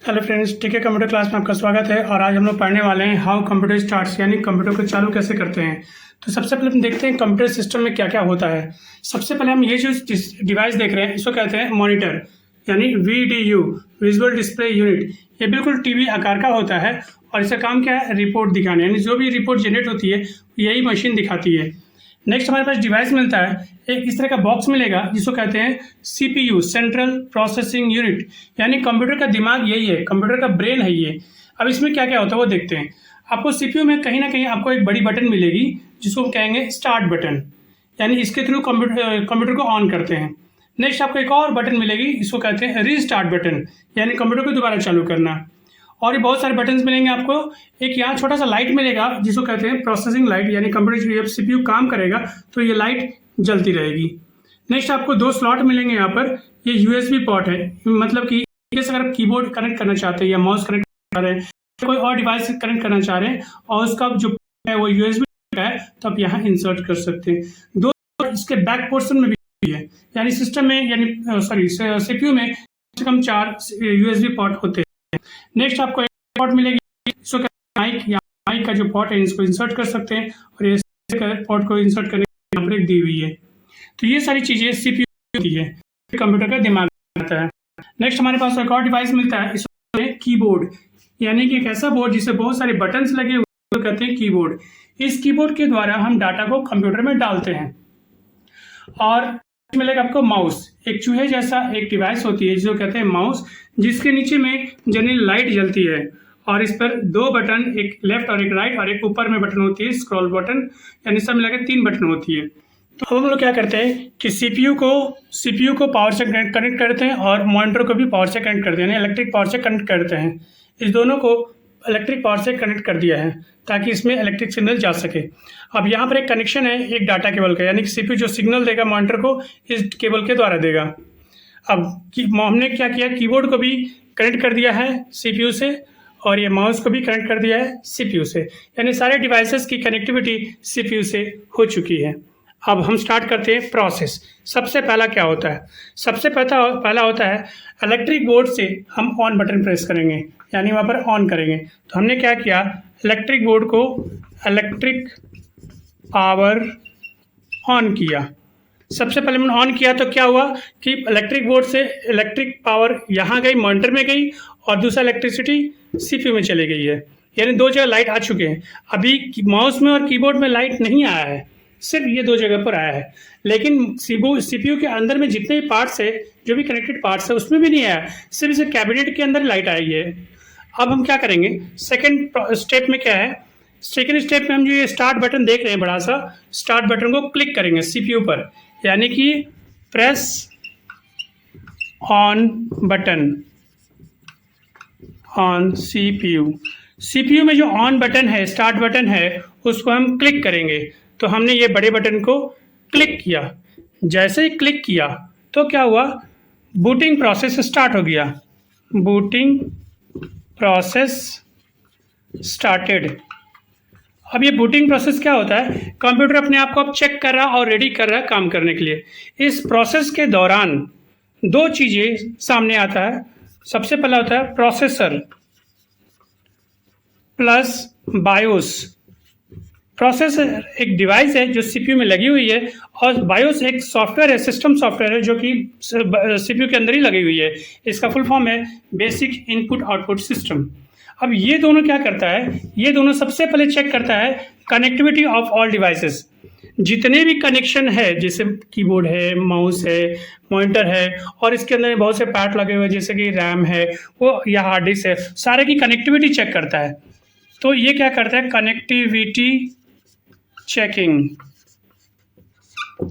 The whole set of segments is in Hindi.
हेलो फ्रेंड्स, टीके कंप्यूटर क्लास में आपका स्वागत है। और आज हम लोग पढ़ने वाले हैं हाउ कंप्यूटर स्टार्ट्स, यानी कंप्यूटर को चालू कैसे करते हैं। तो सबसे पहले हम देखते हैं कंप्यूटर सिस्टम में क्या क्या होता है। सबसे पहले हम ये जो डिवाइस देख रहे हैं इसको कहते हैं मॉनिटर, यानी VDU, विजुअल डिस्प्ले यूनिट। ये बिल्कुल टीवी आकार का होता है और इसका काम क्या है, रिपोर्ट दिखाना, यानी जो भी रिपोर्ट जनरेट होती है यही मशीन दिखाती है। नेक्स्ट हमारे पास डिवाइस मिलता है, एक इस तरह का बॉक्स मिलेगा जिसको कहते हैं CPU, सेंट्रल प्रोसेसिंग यूनिट, यानी कंप्यूटर का दिमाग यही है, कंप्यूटर का ब्रेन है ये। अब इसमें क्या क्या होता है वो देखते हैं। आपको CPU में कहीं ना कहीं आपको एक बड़ी बटन मिलेगी जिसको हम कहेंगे स्टार्ट बटन, यानी इसके थ्रू कंप्यूटर को ऑन करते हैं। नेक्स्ट आपको एक और बटन मिलेगी, इसको कहते हैं रीस्टार्ट बटन, यानी कंप्यूटर को दोबारा चालू करना। और ये बहुत सारे बटन्स मिलेंगे आपको। एक यहाँ छोटा सा लाइट मिलेगा जिसको कहते हैं प्रोसेसिंग लाइट, यानी कंप्यूटर जब CPU काम करेगा तो ये लाइट जलती रहेगी। नेक्स्ट आपको दो स्लॉट मिलेंगे यहाँ पर। ये USB पोर्ट है, मतलब कि अगर आप कीबोर्ड कनेक्ट करना चाहते हैं या माउस कनेक्ट कर रहे हैं, कोई और डिवाइस कनेक्ट करना चाह रहे हैं और उसका जो है वो USB है, तो आप यहाँ इंसर्ट कर सकते हैं। दो इसके बैक पोर्शन में भी है, यानी सिस्टम में, यानी CPU में कम से कम 4 USB पोर्ट होते हैं। नेक्स्ट आपको एक पोर्ट मिलेगी, इसको माइक, या माइक का जो पोर्ट है इसको इंसर्ट कर सकते हैं और ये पोर्ट को इंसर्ट करने की यहाँ पर दी हुई है। तो ये सारी चीज़ें CPU होती है, कंप्यूटर का दिमाग आता है। नेक्स्ट हमारे पास एक और डिवाइस मिलता है, इसको कीबोर्ड, यानी कि एक ऐसा बोर्ड जिससे बहुत सारे बटन्स लगे हुए कहते हैं कीबोर्ड। इस कीबोर्ड के द्वारा हम डाटा को कंप्यूटर में डालते हैं। और मिलेगा आपको माउस, एक चूहे जैसा एक डिवाइस होती है जिसको कहते हैं माउस, जिसके नीचे में जनरल लाइट जलती है और इस पर दो बटन, एक लेफ्ट और एक राइट, और एक ऊपर में बटन होती है स्क्रॉल बटन, यानी सब मिलाकर 3 बटन होती है। तो अब हम लोग क्या करते हैं कि CPU को पावर से कनेक्ट करते हैं और मॉनिटर को भी पावर से कनेक्ट करते हैं, यानी इलेक्ट्रिक पावर से कनेक्ट करते हैं। इस दोनों को इलेक्ट्रिक पावर से कनेक्ट कर दिया है ताकि इसमें इलेक्ट्रिक सिग्नल जा सके। अब यहाँ पर एक कनेक्शन है एक डाटा केबल का, यानी कि CPU जो सिग्नल देगा मॉनिटर को इस केबल के द्वारा देगा। अब हमने क्या किया, कीबोर्ड को भी कनेक्ट कर दिया है CPU से और ये माउस को भी कनेक्ट कर दिया है CPU से, यानी सारे डिवाइसेस की कनेक्टिविटी CPU से हो चुकी है। अब हम स्टार्ट करते हैं प्रोसेस। सबसे पहला क्या होता है, सबसे पहला होता है इलेक्ट्रिक बोर्ड से हम ऑन बटन प्रेस करेंगे, यानी वहाँ पर ऑन करेंगे। तो हमने क्या किया, इलेक्ट्रिक बोर्ड को इलेक्ट्रिक पावर ऑन किया। सबसे पहले मैंने ऑन किया तो क्या हुआ कि इलेक्ट्रिक बोर्ड से इलेक्ट्रिक पावर यहाँ गई, मॉनिटर में गई, और दूसरा इलेक्ट्रिसिटी CPU में चली गई है, यानी 2 जगह लाइट आ चुके हैं। अभी माउस में और कीबोर्ड में लाइट नहीं आया है, सिर्फ ये 2 जगह पर आया है। लेकिन CPU के अंदर में जितने भी पार्ट्स है, जो भी कनेक्टेड पार्ट्स है, उसमें भी नहीं आया, सिर्फ इसे कैबिनेट के अंदर लाइट आई है। अब हम क्या करेंगे, सेकेंड स्टेप में क्या है, सेकेंड स्टेप में हम जो ये स्टार्ट बटन देख रहे हैं, बड़ा सा स्टार्ट बटन को क्लिक करेंगे CPU पर, यानी कि press on button on CPU में जो ऑन बटन है, स्टार्ट बटन है, उसको हम क्लिक करेंगे। तो हमने ये बड़े बटन को क्लिक किया। जैसे ही क्लिक किया तो क्या हुआ, बूटिंग प्रोसेस स्टार्ट हो गया, बूटिंग प्रोसेस स्टार्टेड। अब ये बूटिंग प्रोसेस क्या होता है, कंप्यूटर अपने आप को अब चेक कर रहा और रेडी कर रहा है काम करने के लिए। इस प्रोसेस के दौरान 2 चीज़ें सामने आता है। सबसे पहला होता है प्रोसेसर प्लस बायोस। प्रोसेसर एक डिवाइस है जो CPU में लगी हुई है, और बायोस एक सॉफ्टवेयर है, सिस्टम सॉफ्टवेयर है, जो कि CPU के अंदर ही लगी हुई है। इसका फुल फॉर्म है बेसिक इनपुट आउटपुट सिस्टम। अब ये दोनों क्या करता है, ये दोनों सबसे पहले चेक करता है कनेक्टिविटी ऑफ ऑल डिवाइसेस। जितने भी कनेक्शन है, जैसे कीबोर्ड है, माउस है, मॉनिटर है, और इसके अंदर बहुत से पार्ट लगे हुए हैं जैसे कि रैम है वो, या हार्ड डिस्क है, सारे की कनेक्टिविटी चेक करता है। तो ये क्या करता है, कनेक्टिविटी चेकिंग।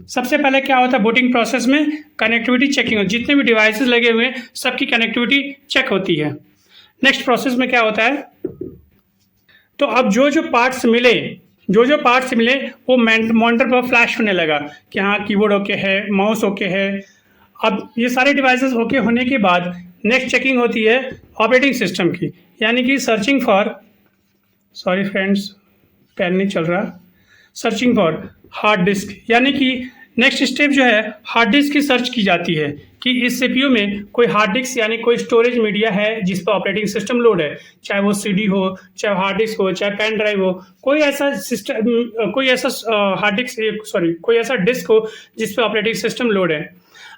सबसे पहले क्या होता है बूटिंग प्रोसेस में, कनेक्टिविटी चेकिंग, जितने भी डिवाइसेस लगे हुए हैं सबकी कनेक्टिविटी चेक होती है। नेक्स्ट प्रोसेस में क्या होता है, तो अब जो पार्ट्स मिले वो मॉनिटर पर फ्लैश होने लगा कि हाँ कीबोर्ड ओके है, माउस ओके है। अब ये सारे डिवाइसेस ओके होने के बाद नेक्स्ट चेकिंग होती है ऑपरेटिंग सिस्टम की, यानी कि सर्चिंग फॉर, पेन नहीं चल रहा, सर्चिंग फॉर हार्ड डिस्क, यानी कि नेक्स्ट स्टेप जो है हार्ड डिस्क की सर्च की जाती है कि इस सीपीयू में कोई हार्ड डिस्क यानी कोई स्टोरेज मीडिया है जिस पर ऑपरेटिंग सिस्टम लोड है, चाहे वो सीडी हो, चाहे हार्ड डिस्क हो, चाहे पेन ड्राइव हो, कोई ऐसा सिस्टम, कोई ऐसा हार्ड डिस्क कोई ऐसा डिस्क हो जिस पर ऑपरेटिंग सिस्टम लोड है।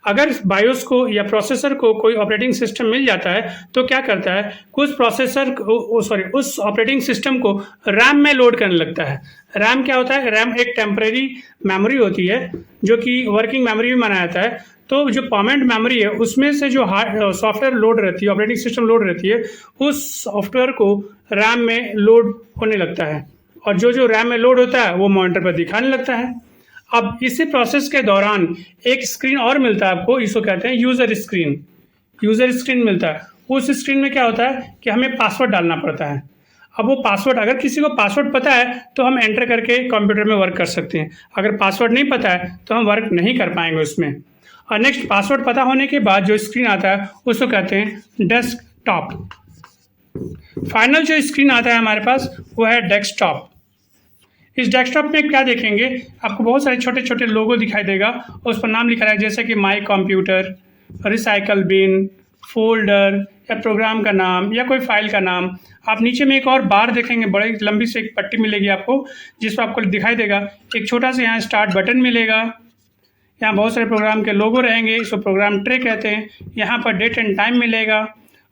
अगर बायोस को या प्रोसेसर को कोई ऑपरेटिंग सिस्टम मिल जाता है तो क्या करता है, उस ऑपरेटिंग सिस्टम को रैम में लोड करने लगता है। रैम क्या होता है? रैम एक टेम्परेरी मेमोरी होती है जो कि वर्किंग मेमोरी भी माना जाता है। तो जो परमानेंट मेमोरी है उसमें से जो सॉफ्टवेयर लोड रहती है, ऑपरेटिंग सिस्टम लोड रहती है, उस सॉफ्टवेयर को रैम में लोड होने लगता है और जो रैम में लोड होता है वो मॉनिटर पर दिखाने लगता है। अब इसी प्रोसेस के दौरान एक स्क्रीन और मिलता है आपको, इसको कहते हैं यूज़र स्क्रीन। यूज़र स्क्रीन मिलता है। उस स्क्रीन में क्या होता है कि हमें पासवर्ड डालना पड़ता है। अब वो पासवर्ड, अगर किसी को पासवर्ड पता है तो हम एंटर करके कंप्यूटर में वर्क कर सकते हैं, अगर पासवर्ड नहीं पता है तो हम वर्क नहीं कर पाएंगे उसमें। और नेक्स्ट, पासवर्ड पता होने के बाद जो स्क्रीन आता है उसको कहते हैं डेस्कटॉप। फाइनल जो स्क्रीन आता है हमारे पास वो है डेस्कटॉप। इस डेस्कटॉप में क्या देखेंगे, आपको बहुत सारे छोटे छोटे लोगो दिखाई देगा और उस पर नाम लिखा है जैसे कि my computer, recycle bin, folder या प्रोग्राम का नाम या कोई फाइल का नाम। आप नीचे में एक और बार देखेंगे, बड़ी लंबी से एक पट्टी मिलेगी आपको जिस पर आपको दिखाई देगा एक छोटा सा यहाँ स्टार्ट बटन मिलेगा। यहाँ बहुत सारे प्रोग्राम के लोगो रहेंगे, इसको प्रोग्राम ट्रे कहते हैं। यहाँ पर डेट एंड टाइम मिलेगा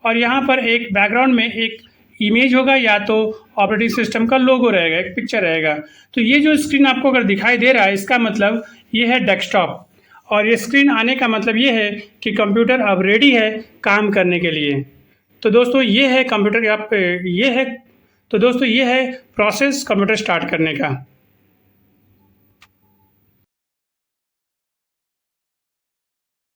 और यहाँ पर एक बैकग्राउंड में एक इमेज होगा या तो ऑपरेटिंग सिस्टम का लोगो रहेगा, एक पिक्चर रहेगा। तो ये जो स्क्रीन आपको अगर दिखाई दे रहा है इसका मतलब ये है डेस्कटॉप, और ये स्क्रीन आने का मतलब ये है कि कंप्यूटर अब रेडी है काम करने के लिए। तो दोस्तों ये है कंप्यूटर, ये है प्रोसेस कंप्यूटर स्टार्ट करने का।